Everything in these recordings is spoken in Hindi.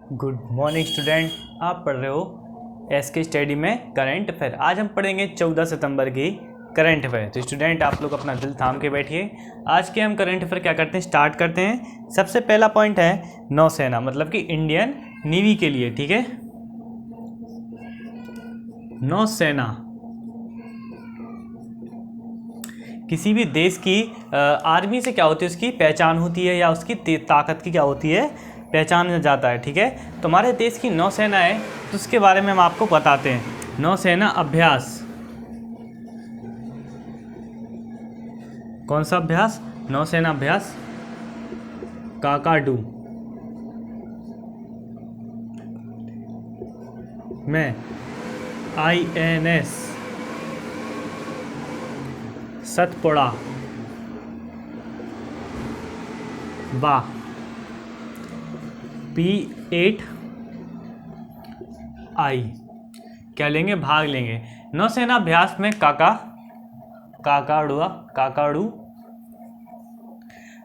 Good morning student. आप पढ़ रहे हो एस के स्टडी में करंट अफेयर। आज हम पढ़ेंगे 14 सितंबर की करंट अफेयर। तो स्टूडेंट आप लोग अपना दिल थाम के बैठिए। आज के हम करंट अफेयर क्या करते हैं, स्टार्ट करते हैं। सबसे पहला पॉइंट है नौसेना, मतलब कि इंडियन नेवी के लिए। ठीक है, नौसेना किसी भी देश की आर्मी से क्या होती है, उसकी पहचान होती है या उसकी ताकत की क्या होती है, पहचान जाता है। ठीक है, तो हमारे देश की नौसेना है तो उसके बारे में हम आपको बताते हैं। नौसेना अभ्यास, कौन सा अभ्यास? नौसेना अभ्यास काकाडू में INS सतपुड़ा व P8I क्या लेंगे, भाग लेंगे। नौसेना अभ्यास में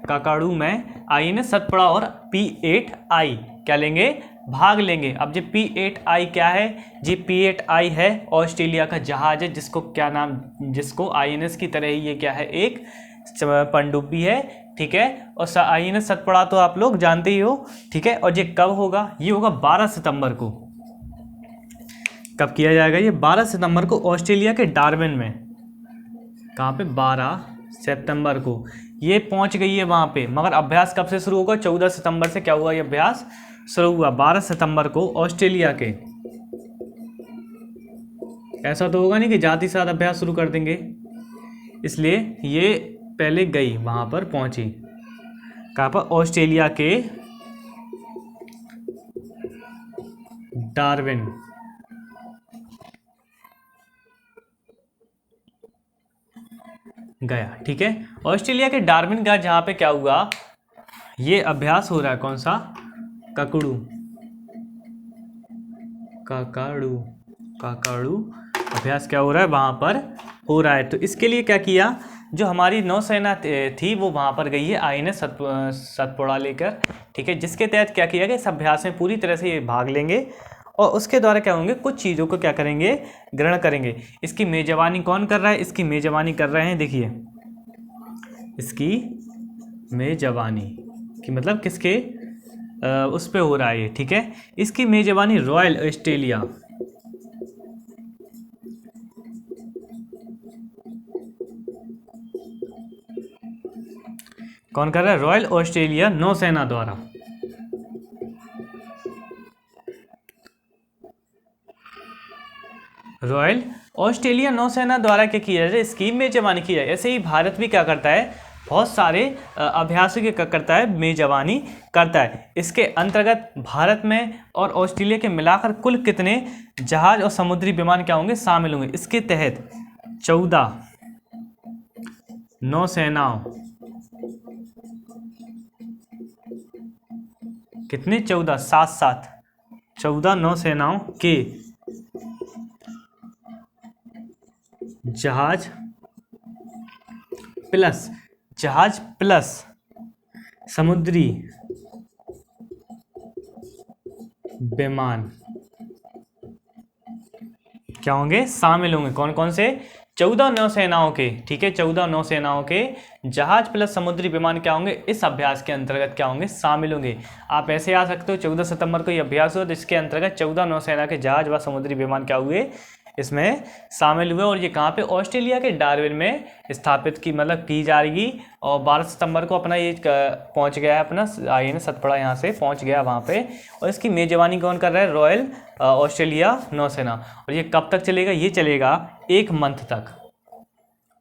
काकाडू में INS सतपुड़ा और P8I क्या लेंगे, भाग लेंगे। अब जो P8I क्या है जी, P8I है ऑस्ट्रेलिया का जहाज है, जिसको क्या नाम, जिसको INS की तरह ही ये क्या है, एक पनडुब्बी है। ठीक है, और INS सतपुड़ा तो आप लोग जानते ही हो। ठीक है, और ये कब होगा, ये होगा 12 सितंबर को। कब किया जाएगा ये? 12 सितंबर को ऑस्ट्रेलिया के डार्विन में। कहाँ पे? 12 सितंबर को ये पहुंच गई है वहां पे। मगर अभ्यास कब से शुरू होगा? 14 सितंबर से क्या हुआ, ये अभ्यास शुरू हुआ 12 सितंबर को ऑस्ट्रेलिया के। ऐसा तो होगा नहीं कि जाति साथ अभ्यास शुरू कर देंगे, इसलिए ये पहले गई, वहां पर पहुंची। कहाँ पर? ऑस्ट्रेलिया के डार्विन। गया। ठीक है, ऑस्ट्रेलिया के डार्विन का, जहां पे क्या हुआ, ये अभ्यास हो रहा है। कौन सा? काकाडू अभ्यास क्या हो रहा है, वहां पर हो रहा है। तो इसके लिए क्या किया, जो हमारी नौसेना थी वो वहां पर गई है INS सतपुड़ा लेकर। ठीक है, जिसके तहत क्या किया गया, इस अभ्यास में पूरी तरह से ये भाग लेंगे और उसके द्वारा क्या होंगे, कुछ चीज़ों को क्या करेंगे, ग्रहण करेंगे। इसकी मेजबानी कौन कर रहा है? इसकी मेजबानी कर रहे हैं, देखिए, इसकी मेजबानी कि मतलब किसके उस पे हो रहा है ये। ठीक है, इसकी मेजबानी रॉयल ऑस्ट्रेलिया, कौन कर रहा है? रॉयल ऑस्ट्रेलिया नौसेना द्वारा। रॉयल ऑस्ट्रेलिया नौसेना द्वारा क्या किया जाए, इसकी मेजबानी की जाए। ऐसे ही भारत भी क्या करता है, बहुत सारे अभ्यासों के क्या करता है, मेजबानी करता है। इसके अंतर्गत भारत में और ऑस्ट्रेलिया के मिलाकर कुल कितने जहाज और समुद्री विमान क्या होंगे, शामिल होंगे। इसके तहत 14 नौसेनाओं, कितने? 14, सात 14 नौसेनाओं के जहाज प्लस समुद्री विमान क्या होंगे, शामिल होंगे। कौन कौन से? 14 नौसेनाओं के। ठीक है, 14 नौसेनाओं के जहाज प्लस समुद्री विमान क्या होंगे, इस अभ्यास के अंतर्गत क्या होंगे, शामिल होंगे। आप ऐसे आ सकते हो, 14 सितंबर को ये अभ्यास हुआ, तो इसके अंतर्गत 14 नौसेना के जहाज व समुद्री विमान क्या हुए, इसमें शामिल हुए। और ये कहाँ पे? ऑस्ट्रेलिया के डार्विन में स्थापित की, मतलब की जाएगी। और 12 सितंबर को अपना ये पहुंच गया है, अपना INS सतपुड़ा यहाँ से पहुंच गया वहाँ पे। और इसकी मेजबानी कौन कर रहा है? रॉयल ऑस्ट्रेलिया नौसेना। और ये कब तक चलेगा? ये चलेगा 1 मंथ तक।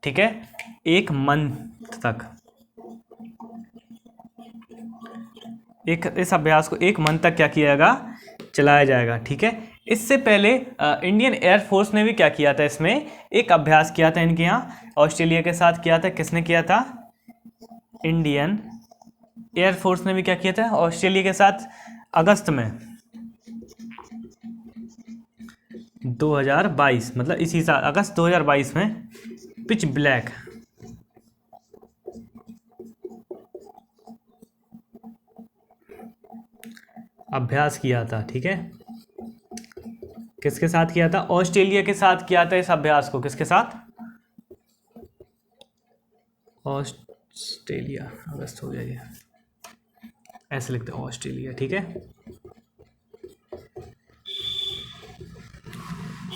ठीक है, 1 मंथ तक, इस अभ्यास को 1 मंथ तक क्या किया जाएगा, चलाया जाएगा। ठीक है, इससे पहले इंडियन एयरफोर्स ने भी क्या किया था, इसमें एक अभ्यास किया था इनके यहाँ, ऑस्ट्रेलिया के साथ किया था। किसने किया था? इंडियन एयरफोर्स ने भी क्या किया था ऑस्ट्रेलिया के साथ, अगस्त में 2022, मतलब इसी साल अगस्त 2022 में पिच ब्लैक अभ्यास किया था, ठीक है। किसके साथ किया था? ऑस्ट्रेलिया के साथ किया था इस अभ्यास को। किसके साथ? ऑस्ट्रेलिया। अगस्त हो जाइए, ऐसे लिखते हैं ऑस्ट्रेलिया, ठीक है।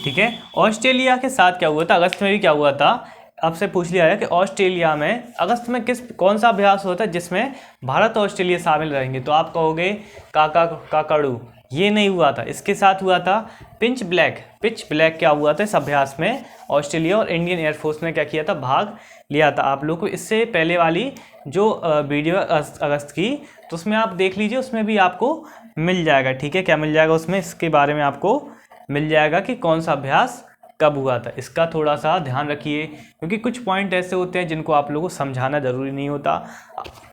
ठीक है, ऑस्ट्रेलिया के साथ क्या हुआ था? अगस्त में भी क्या हुआ था? आपसे पूछ लिया है कि ऑस्ट्रेलिया में अगस्त में कौन सा अभ्यास होता है जिसमें भारत और ऑस्ट्रेलिया शामिल रहेंगे? तो आप कहोगे काकाडू, ये नहीं हुआ था। इसके साथ हुआ था पिच ब्लैक क्या हुआ था इस अभ्यास में? ऑस्ट्रेलिया और इंडियन एयरफोर्स ने क्या किया था? भाग लिया था। आप लोग को इससे पहले वाली जो वीडियो अगस्त की, तो उसमें आप देख लीजिए, उसमें भी आपको मिल जाएगा, ठीक है। क्या मिल जाएगा उसमें? इसके बारे में आपको मिल जाएगा कि कौन सा अभ्यास कब हुआ था। इसका थोड़ा सा ध्यान रखिए, क्योंकि कुछ पॉइंट ऐसे होते हैं जिनको आप लोगों को समझाना ज़रूरी नहीं होता,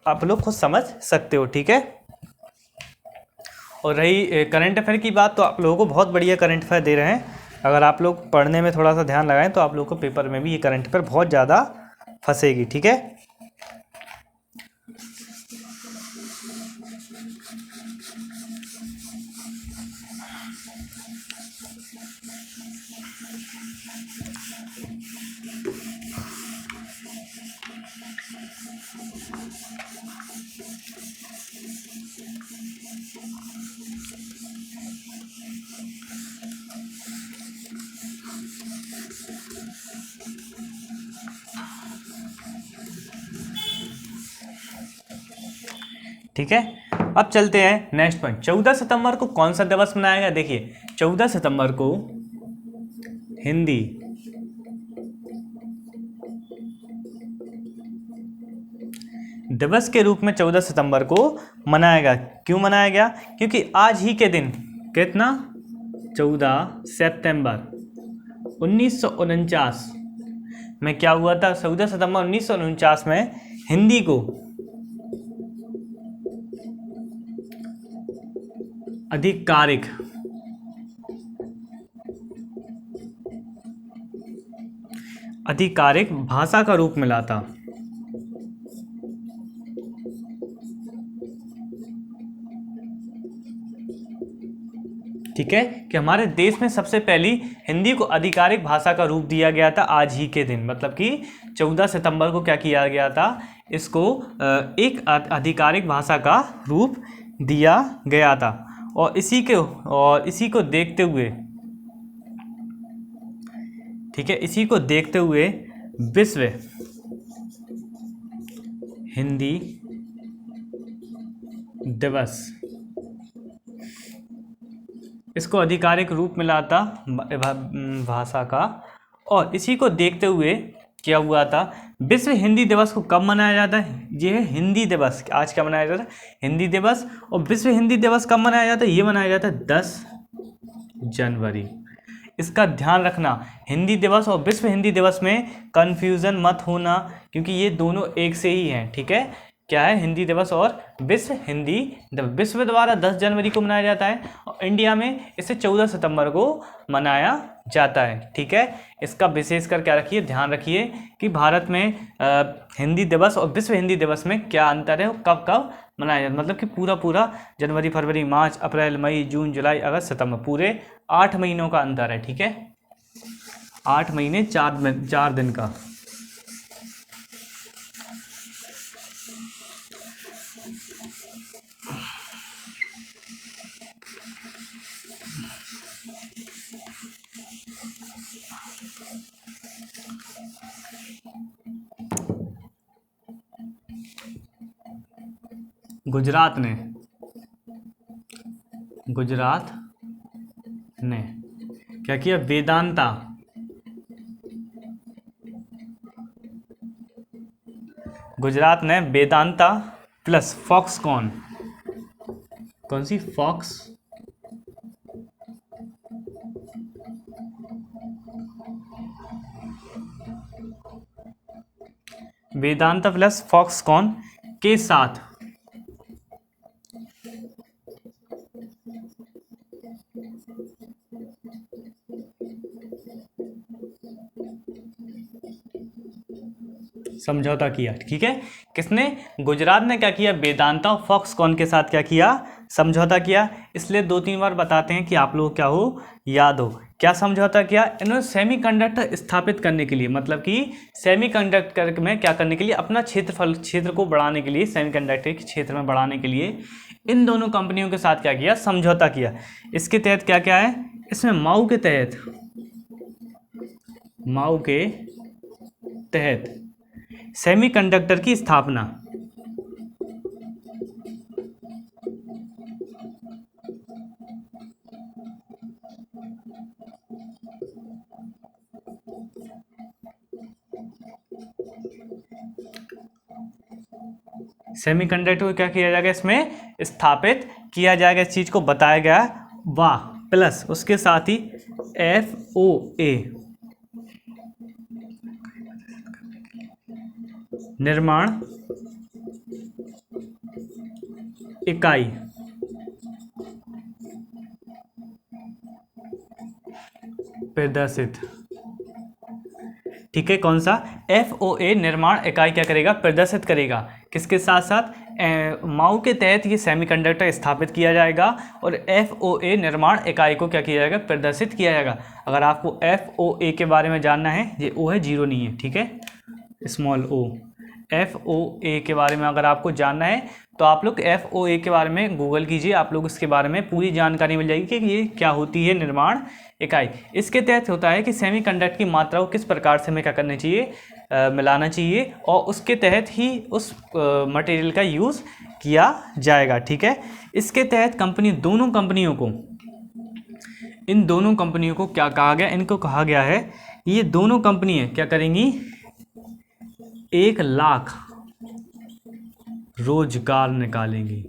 आप लोग खुद समझ सकते हो, ठीक है। और रही करंट अफेयर की बात, तो आप लोगों को बहुत बढ़िया करंट अफेयर दे रहे हैं। अगर आप लोग पढ़ने में थोड़ा सा ध्यान लगाएं तो आप लोग को पेपर में भी ये करंट अफेयर बहुत ज़्यादा फंसेगी, ठीक है। ठीक है, अब चलते हैं नेक्स्ट पॉइंट। 14 सितंबर को कौन सा दिवस मनाया गया? देखिए, 14 सितंबर को हिंदी दिवस के रूप में 14 सितंबर को मनाया गया। क्यों मनाया गया? क्योंकि आज ही के दिन, कितना? 14 सितंबर 1949 में क्या हुआ था? 14 सितंबर 1949 में हिंदी को आधिकारिक भाषा का रूप मिला था। ठीक है, कि हमारे देश में सबसे पहली हिंदी को आधिकारिक भाषा का रूप दिया गया था आज ही के दिन। मतलब कि 14 सितंबर को क्या किया गया था? इसको एक आधिकारिक भाषा का रूप दिया गया था। और इसी को देखते हुए, ठीक है, इसी को देखते हुए विश्व हिंदी दिवस, इसको आधिकारिक रूप मिला था भाषा का। और इसी को देखते हुए क्या हुआ था? विश्व हिंदी दिवस को कब मनाया जाता है? ये है हिंदी दिवस। आज क्या मनाया जाता है? हिंदी दिवस। और विश्व हिंदी दिवस कब मनाया जाता है? ये मनाया जाता है 10 जनवरी। इसका ध्यान रखना, हिंदी दिवस और विश्व हिंदी दिवस में कंफ्यूजन मत होना, क्योंकि ये दोनों एक से ही हैं, ठीक है। क्या है? हिंदी दिवस और विश्व हिंदी दिवस। विश्व द्वारा 10 जनवरी को मनाया जाता है और इंडिया में इसे 14 सितंबर को मनाया जाता है, ठीक है। इसका विशेषकर क्या रखिए, ध्यान रखिए कि भारत में हिंदी दिवस और विश्व हिंदी दिवस में क्या अंतर है, कब कब मनाया जाता है। मतलब कि पूरा जनवरी, फरवरी, मार्च, अप्रैल, मई, जून, जुलाई, अगस्त, सितंबर, पूरे 8 महीनों का अंतर है, ठीक है। 8 महीने 4 दिन का। गुजरात ने क्या किया? वेदांता गुजरात ने वेदांता प्लस फॉक्सकॉन, कौन सी? फॉक्स वेदांता प्लस फॉक्सकॉन के साथ समझौता किया, ठीक है। किसने? गुजरात ने क्या किया? वेदांता और फॉक्सकॉन के साथ क्या किया? समझौता किया, इसलिए 2-3 बार बताते हैं कि आप लोग क्या हो, याद हो। क्या समझौता किया इन्होंने? सेमीकंडक्टर स्थापित करने के लिए, मतलब कि सेमीकंडक्टर में क्या करने के लिए, अपना क्षेत्र को बढ़ाने के लिए, सेमीकंडक्टर के क्षेत्र में बढ़ाने के लिए इन दोनों कंपनियों के साथ क्या किया, समझौता किया। इसके तहत क्या क्या है इसमें, माऊ के तहत सेमीकंडक्टर की स्थापना, सेमीकंडक्टर को क्या किया जाएगा, इसमें स्थापित किया जाएगा, इस चीज को बताया गया। वाह, प्लस उसके साथ ही FOA निर्माण इकाई, प्रदर्शित। ठीक है, कौन सा? FOA निर्माण इकाई क्या करेगा, प्रदर्शित करेगा। किसके साथ साथ? माऊ के तहत ये सेमीकंडक्टर स्थापित किया जाएगा और FOA निर्माण इकाई को क्या किया जाएगा, प्रदर्शित किया जाएगा। अगर आपको FOA के बारे में जानना है, ये O है, जीरो नहीं है, ठीक है, स्मॉल o। FOA के बारे में अगर आपको जानना है तो आप लोग FOA के बारे में गूगल कीजिए, आप लोग इसके बारे में पूरी जानकारी मिल जाएगी कि ये क्या होती है निर्माण इकाई। इसके तहत होता है कि सेमीकंडक्टर की मात्रा को किस प्रकार से हमें क्या करना चाहिए, मिलाना चाहिए, और उसके तहत ही उस मटेरियल का यूज़ किया जाएगा। ठीक है, इसके तहत इन दोनों कंपनियों को क्या कहा गया, इनको कहा गया है, ये दोनों कंपनियां क्या करेंगी, 1 लाख रोजगार निकालेंगी।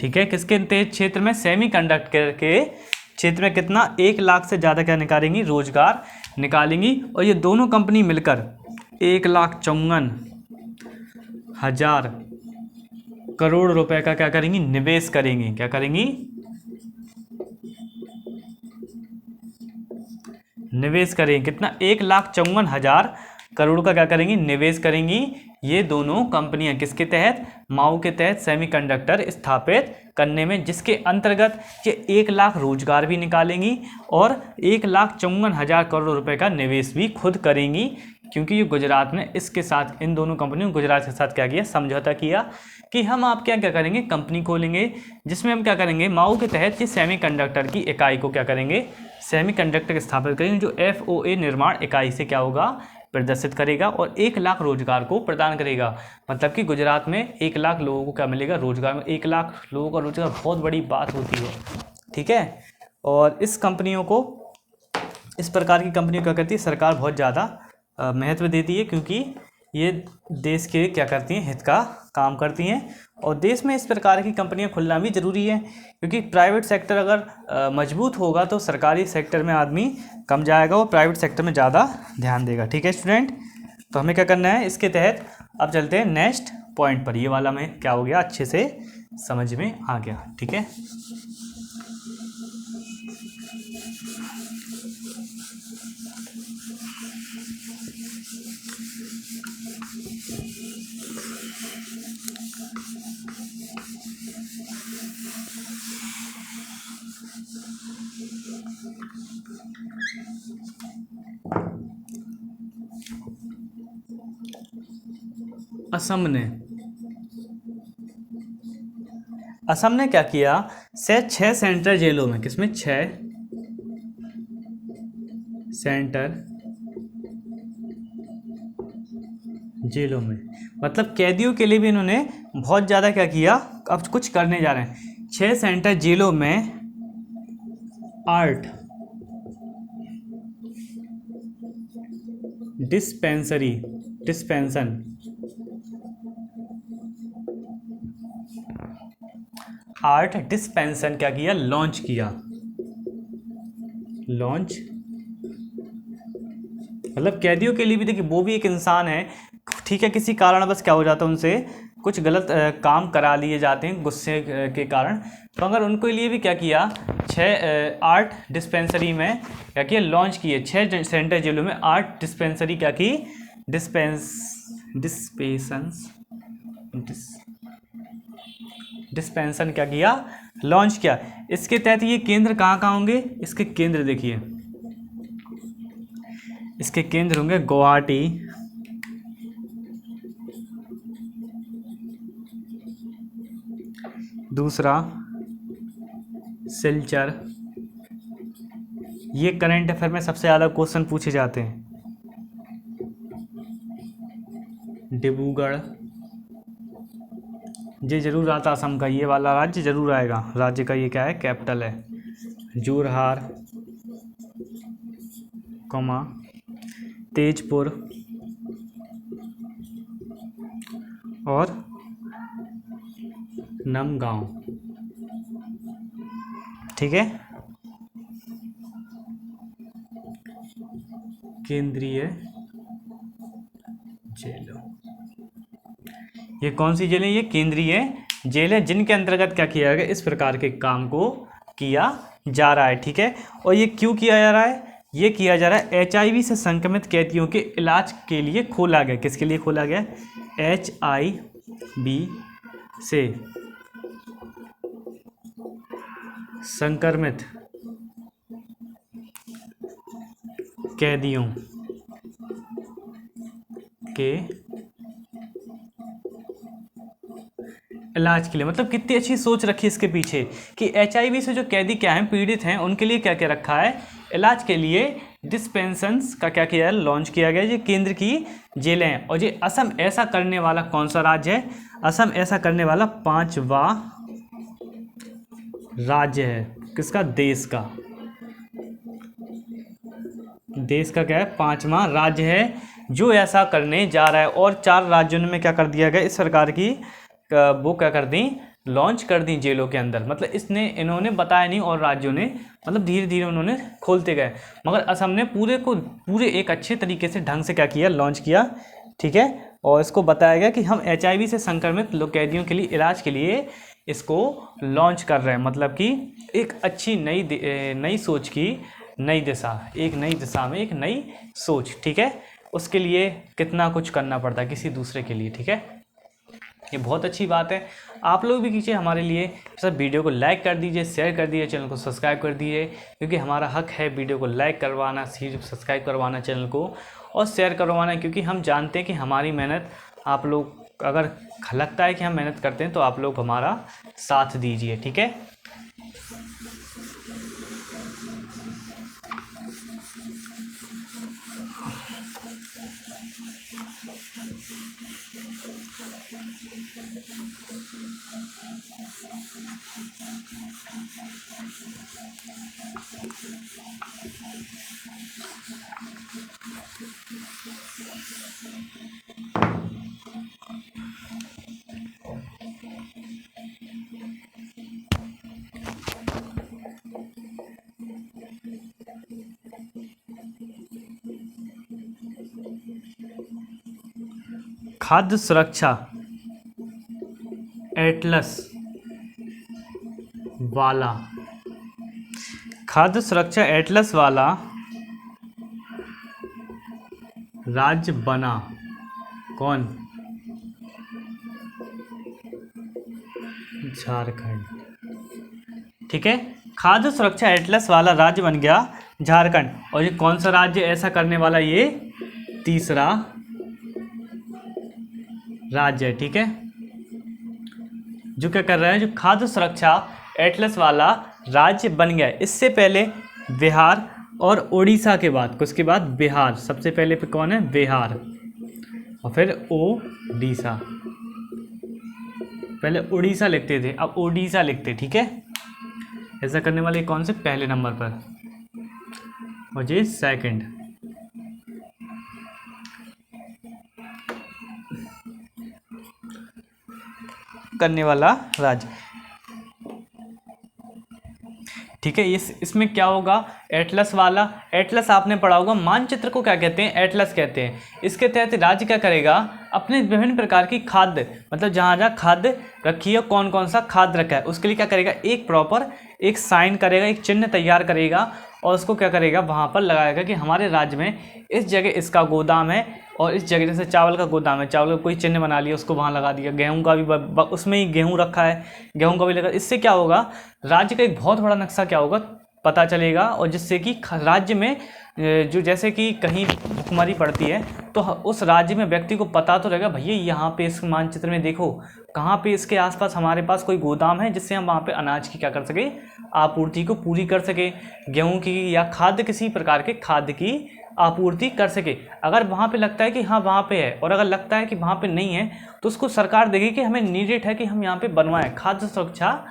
ठीक है, किसके क्षेत्र में, सेमीकंडक्टर के क्षेत्र में कितना, 1 लाख से ज़्यादा क्या निकालेंगी, रोजगार निकालेंगी। और ये दोनों कंपनी मिलकर 1,54,000 करोड़ रुपए का क्या करेंगी, निवेश करेंगी। क्या करेंगी, निवेश करेंगे। कितना, 1,54,000 करोड़ का क्या करेंगी, निवेश करेंगी। ये दोनों कंपनियां किसके तहत, माऊ के तहत सेमीकंडक्टर स्थापित करने में, जिसके अंतर्गत ये 1 लाख रोजगार भी निकालेंगी और 1,54,000 करोड़ रुपए का निवेश भी खुद करेंगी, क्योंकि ये गुजरात में, इसके साथ इन दोनों कंपनियों ने गुजरात के साथ क्या किया, समझौता किया कि हम आप क्या करेंगे, कंपनी खोलेंगे जिसमें हम क्या करेंगे, माऊ के तहत ये सेमीकंडक्टर की इकाई को क्या करेंगे, सेमीकंडक्टर स्थापित करेंगे, जो FOA निर्माण इकाई से क्या होगा, प्रदर्शित करेगा और 1 लाख रोजगार को प्रदान करेगा। मतलब कि गुजरात में 1 लाख लोगों को क्या मिलेगा, रोजगार में 1 लाख लोगों का रोजगार बहुत बड़ी बात होती है। ठीक है, और इस कंपनियों को, इस प्रकार की कंपनियों क्या करती है, सरकार बहुत ज़्यादा महत्व देती है, क्योंकि ये देश के क्या करती हैं, हित का काम करती हैं। और देश में इस प्रकार की कंपनियां खुलना भी ज़रूरी है, क्योंकि प्राइवेट सेक्टर अगर मजबूत होगा तो सरकारी सेक्टर में आदमी कम जाएगा और प्राइवेट सेक्टर में ज़्यादा ध्यान देगा। ठीक है स्टूडेंट, तो हमें क्या करना है इसके तहत, अब चलते हैं नेक्स्ट पॉइंट पर। ये वाला में क्या हो गया, अच्छे से समझ में आ गया। ठीक है, असम ने क्या किया, 6 सेंट्रल जेलों में, किसमें, 6 सेंट्रल जेलों में, मतलब कैदियों के लिए भी इन्होंने बहुत ज़्यादा क्या किया, अब कुछ करने जा रहे हैं। 6 सेंट्रल जेलों में आर्ट डिस्पेंसन क्या किया, लॉन्च किया। मतलब कैदियों के लिए भी, देखिए वो भी एक इंसान है, ठीक है, किसी कारणवश क्या हो जाता है, उनसे कुछ गलत काम करा लिए जाते हैं गुस्से के कारण, तो अगर उनके लिए भी क्या किया, 6 आर्ट डिस्पेंसरी में क्या किया, लॉन्च किए। 6 सेंट्रल जेलों में आर्ट डिस्पेंसरी क्या की, डिस्पेंसन क्या किया, लॉन्च किया। इसके तहत ये केंद्र कहाँ कहाँ होंगे, इसके केंद्र देखिए, इसके केंद्र होंगे गुवाहाटी, दूसरा सिलचर, ये करंट अफेयर में सबसे ज़्यादा क्वेश्चन पूछे जाते हैं, डिब्रूगढ़, ये जरूर आता असम का, ये वाला राज्य जरूर आएगा, राज्य का ये क्या है, कैपिटल है, जोरहाट, तेजपुर और नमगांव, ठीक है। केंद्रीय जेलों, ये कौन सी जेल है, ये केंद्रीय जेल है, जिनके अंतर्गत क्या किया गया, इस प्रकार के काम को किया जा रहा है, ठीक है। और ये क्यों किया जा रहा है, ये किया जा रहा है HIV से संक्रमित कैदियों के इलाज के लिए खोला गया। किसके लिए खोला गया, HIV से संक्रमित कैदियों के इलाज के लिए। मतलब कितनी अच्छी सोच रखी इसके पीछे कि HIV से जो कैदी क्या हैं, पीड़ित हैं, उनके लिए क्या क्या रखा है, इलाज के लिए डिस्पेंसन्स का क्या किया है, लॉन्च किया गया। ये केंद्र की जेलें हैं। और ये असम ऐसा करने वाला कौन सा राज्य है, असम ऐसा करने वाला 5वां राज्य है। किसका, देश का, देश का क्या है, 5वां राज्य है जो ऐसा करने जा रहा है। और 4 राज्यों में क्या कर दिया गया, इस सरकार की वो क्या कर दी, लॉन्च कर दी जेलों के अंदर। मतलब इन्होंने बताया नहीं और राज्यों ने मतलब धीरे धीरे उन्होंने खोलते गए, मगर असम ने पूरे एक अच्छे तरीके से ढंग से क्या किया, लॉन्च किया, ठीक है। और इसको बताया गया कि हम HIV से संक्रमित लोग कैदियों के लिए इलाज के लिए इसको लॉन्च कर रहे हैं। मतलब कि एक अच्छी नई सोच की नई दिशा, एक नई दिशा में एक नई सोच, ठीक है। उसके लिए कितना कुछ करना पड़ता है किसी दूसरे के लिए, ठीक है। ये बहुत अच्छी बात है। आप लोग भी कीजिए हमारे लिए, सब वीडियो को लाइक कर दीजिए, शेयर कर दीजिए, चैनल को सब्सक्राइब कर दीजिए, क्योंकि हमारा हक है वीडियो को लाइक करवाना, सब्सक्राइब करवाना चैनल को और शेयर करवाना, क्योंकि हम जानते हैं कि हमारी मेहनत आप लोग अगर लगता है कि हम मेहनत करते हैं तो आप लोग हमारा साथ दीजिए, ठीक है। खाद्य सुरक्षा एटलस वाला, खाद्य सुरक्षा एटलस वाला राज्य बना कौन, झारखंड, ठीक है। खाद्य सुरक्षा एटलस वाला राज्य बन गया झारखंड। और ये कौन सा राज्य ऐसा करने वाला, ये तीसरा राज्य है, ठीक है, जो क्या कर रहा है, जो खाद्य सुरक्षा एटलस वाला राज्य बन गया है। इससे पहले बिहार और उड़ीसा के बाद, किसके बाद, बिहार, सबसे पहले पे कौन है, बिहार, और फिर ओडिशा। पहले उड़ीसा लिखते थे, अब ओडिशा लिखते, ठीक है। ऐसा करने वाले कौन से, पहले नंबर पर, और ये सेकंड। करने वाला राज्य, ठीक है। इसमें क्या होगा, एटलस वाला, एटलस आपने पढ़ा होगा, मानचित्र को क्या कहते हैं, एटलस कहते हैं। इसके तहत राज्य क्या करेगा, अपने विभिन्न प्रकार की खाद्य, मतलब जहाँ जहाँ खाद्य रखी है, कौन कौन सा खाद्य रखा है, उसके लिए क्या करेगा, एक प्रॉपर एक साइन करेगा, एक चिन्ह तैयार करेगा, और उसको क्या करेगा, वहाँ पर लगाएगा कि हमारे राज्य में इस जगह इसका गोदाम है और इस जगह जैसे चावल का गोदाम है, चावल का कोई चिन्ह बना लिया, उसको वहाँ लगा दिया। गेहूं का भी उसमें ही गेहूं रखा है, गेहूं का भी लगा। इससे क्या होगा, राज्य का एक बहुत बड़ा नक्शा क्या होगा पता चलेगा, और जिससे कि राज्य में जो जैसे कि कहीं भुखमरी पड़ती है तो उस राज्य में व्यक्ति को पता तो रहेगा, भैया यहाँ पे इस मानचित्र में देखो कहाँ पे इसके आसपास हमारे पास कोई गोदाम है, जिससे हम वहाँ पे अनाज की क्या कर सके, आपूर्ति को पूरी कर सके, गेहूं की या खाद्य किसी प्रकार के खाद्य की आपूर्ति कर सके। अगर वहाँ पे लगता है कि हाँ वहाँ पे है, और अगर लगता है कि वहाँ पे नहीं है, तो उसको सरकार देगी कि हमें नीडेड है कि हम यहाँ पे बनवाएं खाद्य सुरक्षा,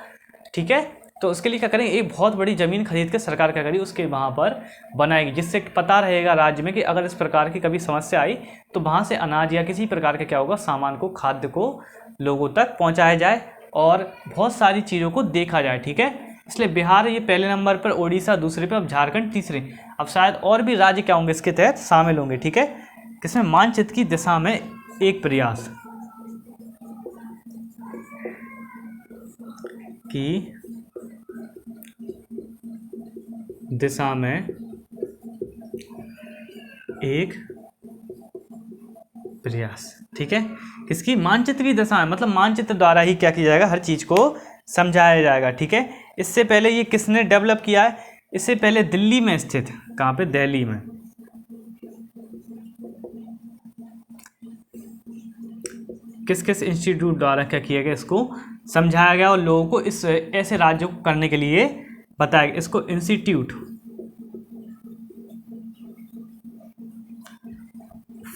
ठीक है। तो उसके लिए क्या करेंगे, एक बहुत बड़ी ज़मीन खरीद के सरकार क्या करेगी, उसके वहाँ पर बनाएगी, जिससे पता रहेगा राज्य में कि अगर इस प्रकार की कभी समस्या आई तो वहाँ से अनाज या किसी प्रकार का क्या होगा, सामान को, खाद्य को लोगों तक पहुँचाया जाए और बहुत सारी चीज़ों को देखा जाए, ठीक है। इसलिए बिहार ये पहले नंबर पर, ओडिशा दूसरे पे, अब झारखंड तीसरे। अब शायद और भी राज्य क्या होंगे इसके तहत शामिल होंगे, ठीक है। किसमें, मानचित्र की दिशा में एक प्रयास की दिशा में एक प्रयास, ठीक है। किसकी, मानचित्र की दिशा में, मतलब मानचित्र द्वारा ही क्या किया जाएगा, हर चीज को समझाया जाएगा, ठीक है। इससे पहले ये किसने डेवलप किया है, इससे पहले दिल्ली में स्थित, कहाँ पे, दिल्ली में, किस किस इंस्टीट्यूट द्वारा क्या किया गया, इसको समझाया गया और लोगों को इस ऐसे राज्यों को करने के लिए बताया गया। इसको इंस्टीट्यूट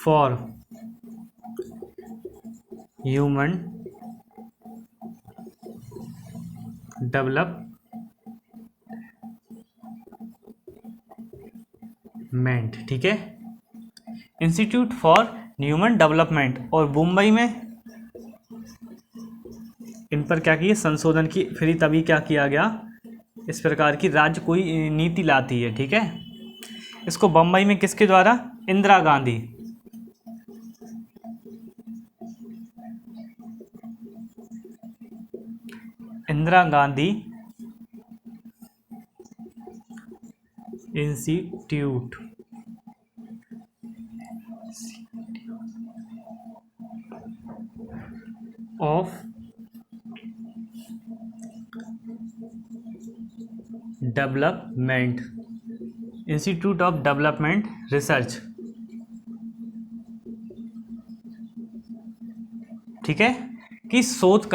फॉर ह्यूमन डेवलपमेंट, ठीक है, इंस्टीट्यूट फॉर ह्यूमन डेवलपमेंट। और मुंबई में इन पर क्या किए, संशोधन की, फिर तभी क्या किया गया, इस प्रकार की राज्य कोई नीति लाती है, ठीक है। इसको बम्बई में किसके द्वारा, Indira Gandhi, Indira Gandhi institute of development, institute of development research, ठीक है। कि शोध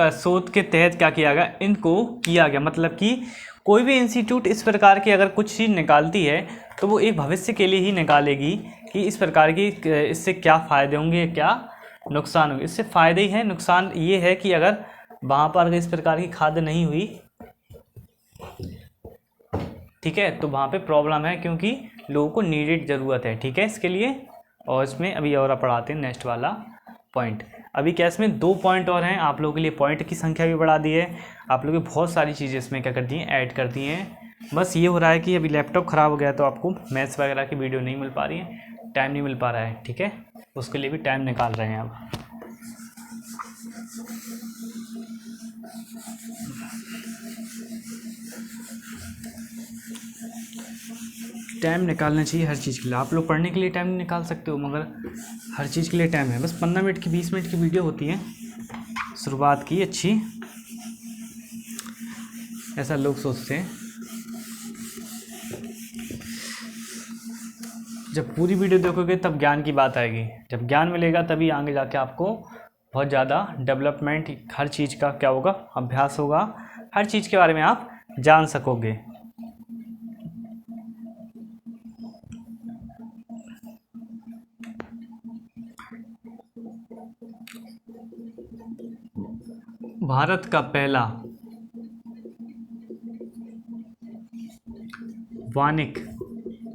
के तहत क्या किया गया, इनको किया गया, मतलब कि कोई भी इंस्टीट्यूट इस प्रकार की अगर कुछ चीज़ निकालती है तो वो एक भविष्य के लिए ही निकालेगी कि इस प्रकार की इससे क्या फ़ायदे होंगे, क्या नुकसान होंगे। इससे फ़ायदे ही है, नुकसान ये है कि अगर वहाँ पर इस प्रकार की खाद्य नहीं हुई, ठीक है, तो वहाँ पे प्रॉब्लम है, क्योंकि लोगों को नीडेड ज़रूरत है, ठीक है, इसके लिए। और इसमें अभी और पढ़ाते हैं नेक्स्ट वाला पॉइंट। अभी क्या इसमें 2 पॉइंट और हैं, आप लोगों के लिए पॉइंट की संख्या भी बढ़ा दी है, आप लोगों की बहुत सारी चीज़ें इसमें क्या कर दी हैं, ऐड कर दी हैं। बस ये हो रहा है कि अभी लैपटॉप ख़राब हो गया तो आपको मैथ्स वगैरह की वीडियो नहीं मिल पा रही है, टाइम नहीं मिल पा रहा है, ठीक है, उसके लिए भी टाइम निकाल रहे हैं अब। टाइम निकालना चाहिए हर चीज़ के लिए। आप लोग पढ़ने के लिए टाइम नहीं निकाल सकते हो, मगर हर चीज़ के लिए टाइम है। बस 15 मिनट की 20 मिनट की वीडियो होती है, शुरुआत की अच्छी, ऐसा लोग सोचते हैं। जब पूरी वीडियो देखोगे तब ज्ञान की बात आएगी, जब ज्ञान मिलेगा तभी आगे जाके आपको बहुत ज़्यादा डेवलपमेंट, हर चीज़ का क्या होगा, अभ्यास होगा, हर चीज़ के बारे में आप जान सकोगे। भारत का पहला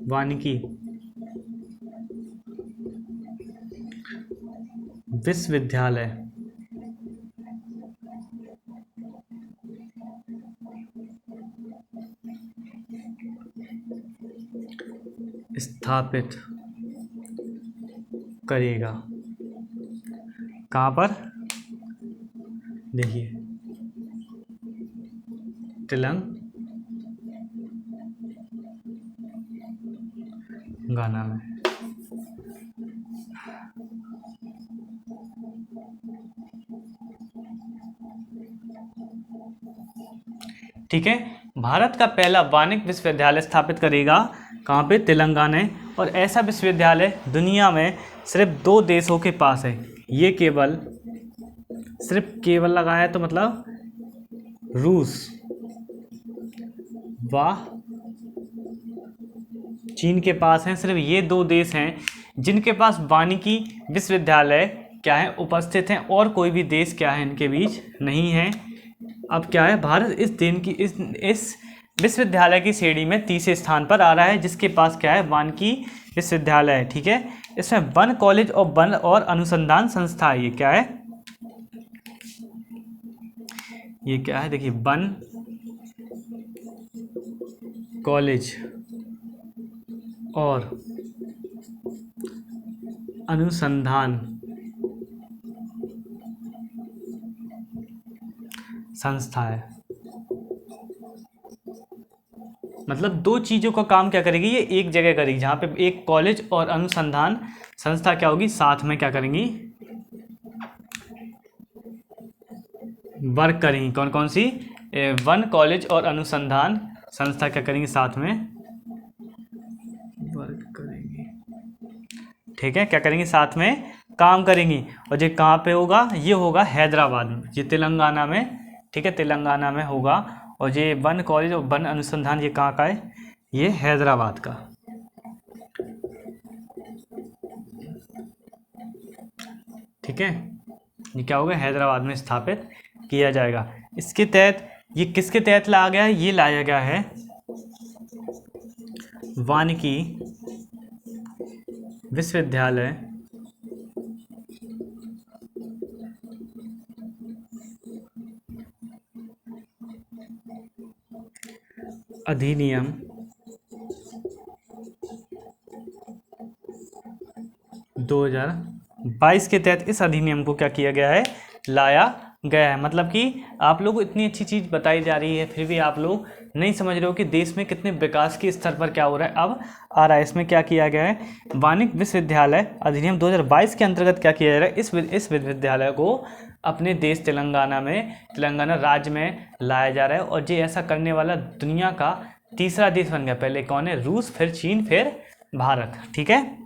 वानिकी विश्वविद्यालय स्थापित करेगा, कहाँ पर, देखिए, गाना में। ठीक है, भारत का पहला वानिक विश्वविद्यालय स्थापित करेगा कहाँ पे? तेलंगाना है। और ऐसा विश्वविद्यालय दुनिया में सिर्फ 2 देशों के पास है। ये केवल, सिर्फ केवल लगाया तो मतलब रूस व चीन के पास हैं। सिर्फ ये 2 देश हैं जिनके पास वानिकी विश्वविद्यालय क्या है? उपस्थित हैं, और कोई भी देश क्या है इनके बीच नहीं है। अब क्या है, भारत इस दिन की इस विश्वविद्यालय की श्रेणी में तीसरे स्थान पर आ रहा है, जिसके पास क्या है? वानिकी विश्वविद्यालय है। ठीक है, इसमें वन कॉलेज और वन और अनुसंधान संस्था है। ये क्या है? ये क्या है? देखिए, वन कॉलेज और अनुसंधान संस्था है। मतलब 2 चीज़ों का काम क्या करेगी? ये एक जगह करेगी, जहाँ पे एक कॉलेज और अनुसंधान संस्था क्या होगी? साथ में क्या करेंगी? वर्क करेंगी। कौन कौन सी? वन कॉलेज और अनुसंधान संस्था क्या करेंगी? साथ में वर्क करेंगी। ठीक है, क्या करेंगी? साथ में काम करेंगी। और ये कहाँ पे होगा? ये होगा हैदराबाद में, ये तेलंगाना में। ठीक है, तेलंगाना में होगा। और ये वन कॉलेज और वन अनुसंधान ये कहाँ का है? ये हैदराबाद का। ठीक है, ये क्या होगा? हैदराबाद में स्थापित किया जाएगा। इसके तहत ये किसके तहत लाया गया है? ये लाया गया है वानिकी विश्वविद्यालय अधिनियम 2022 के तहत इस अधिनियम को क्या किया गया है? लाया गया है। मतलब कि आप लोगों को इतनी अच्छी चीज़ बताई जा रही है, फिर भी आप लोग नहीं समझ रहे हो कि देश में कितने विकास के स्तर पर क्या हो रहा है। अब आ रहा है, इसमें क्या किया गया है? वानिक विश्वविद्यालय अधिनियम 2022 के अंतर्गत क्या किया जा रहा है? इस विश्वविद्यालय को अपने देश तेलंगाना राज्य में लाया जा रहा है। और ये ऐसा करने वाला दुनिया का तीसरा देश बन गया। पहले कौन है? रूस, फिर चीन, फिर भारत। ठीक है,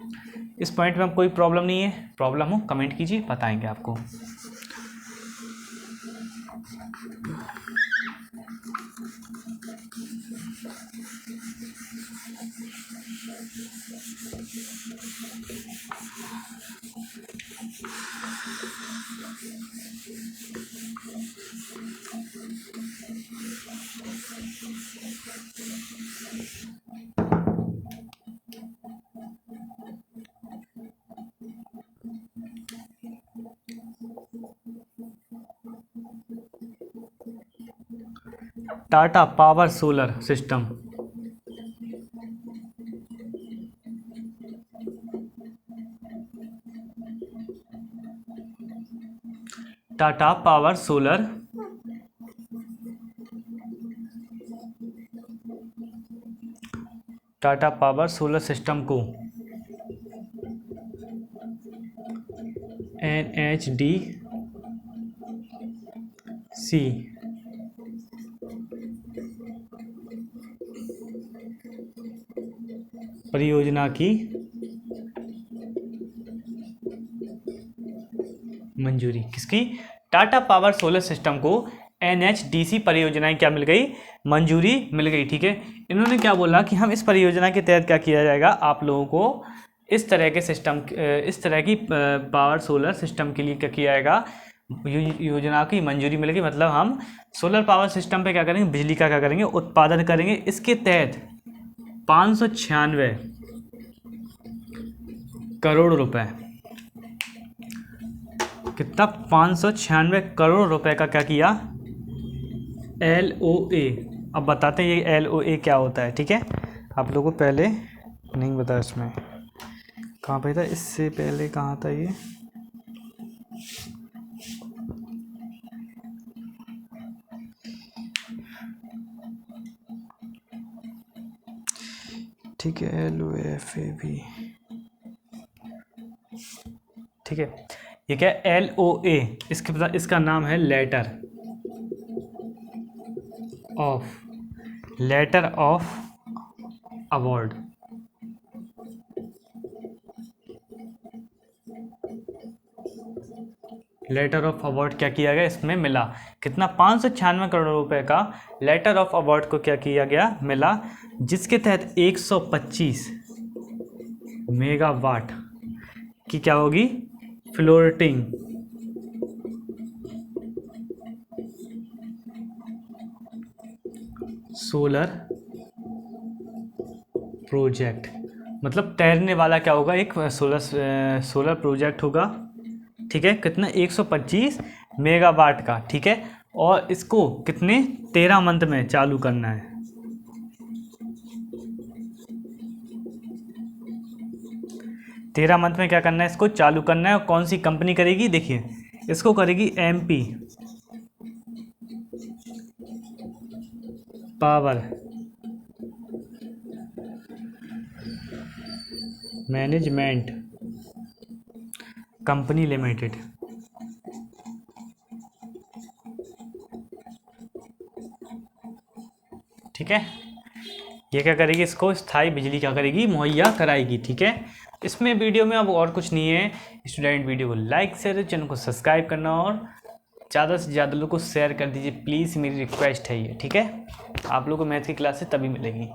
इस पॉइंट में कोई प्रॉब्लम नहीं है। प्रॉब्लम हो कमेंट कीजिए, बताएंगे आपको। Tata power solar system, Tata power solar system को NHDC परियोजना की मंजूरी। किसकी? टाटा पावर सोलर सिस्टम को NHDC परियोजना क्या मिल गई? मंजूरी मिल गई। ठीक है, इन्होंने क्या बोला कि हम इस परियोजना के तहत क्या किया जाएगा? आप लोगों को इस तरह के सिस्टम, इस तरह की पावर सोलर सिस्टम के लिए क्या किया जाएगा? योजना की मंजूरी मिल गई। मतलब हम सोलर पावर सिस्टम पे क्या करेंगे? बिजली का क्या करेंगे? उत्पादन करेंगे। इसके तहत 596 करोड़ रुपए, कितना? 596 करोड़ रुपए का क्या किया? LOA। अब बताते हैं ये LOA क्या होता है। ठीक है, आप लोगों को पहले नहीं बताया, इसमें कहाँ पे था? इससे पहले कहाँ था ये? ठीक है, LOFAB, ठीक है। ये क्या है? LOA, इसका नाम है letter of award. Letter of award क्या किया गया, इसमें मिला कितना, 596 करोड़ रुपए का लेटर ऑफ अवार्ड को क्या किया गया, मिला, जिसके तहत 125 मेगावाट की क्या होगी, फ्लोटिंग सोलर प्रोजेक्ट, मतलब तैरने वाला क्या होगा, एक सोलर प्रोजेक्ट होगा, ठीक है। कितना, 125 मेगावाट का, ठीक है। और इसको कितने, 13 मंथ में चालू करना है। 13 मंथ में क्या करना है, इसको चालू करना है। और कौन सी कंपनी करेगी, देखिए इसको करेगी MP power management company limited, ठीक है। ये क्या करेगी, इसको स्थायी बिजली क्या करेगी, मुहैया कराएगी, ठीक है। इसमें वीडियो में अब और कुछ नहीं है। स्टूडेंट वीडियो को लाइक शेयर, चैनल को सब्सक्राइब करना और ज़्यादा से ज़्यादा लोगों को शेयर कर दीजिए प्लीज़, मेरी रिक्वेस्ट है ये, ठीक है। आप लोगों को मैथ की क्लासेस तभी मिलेगी।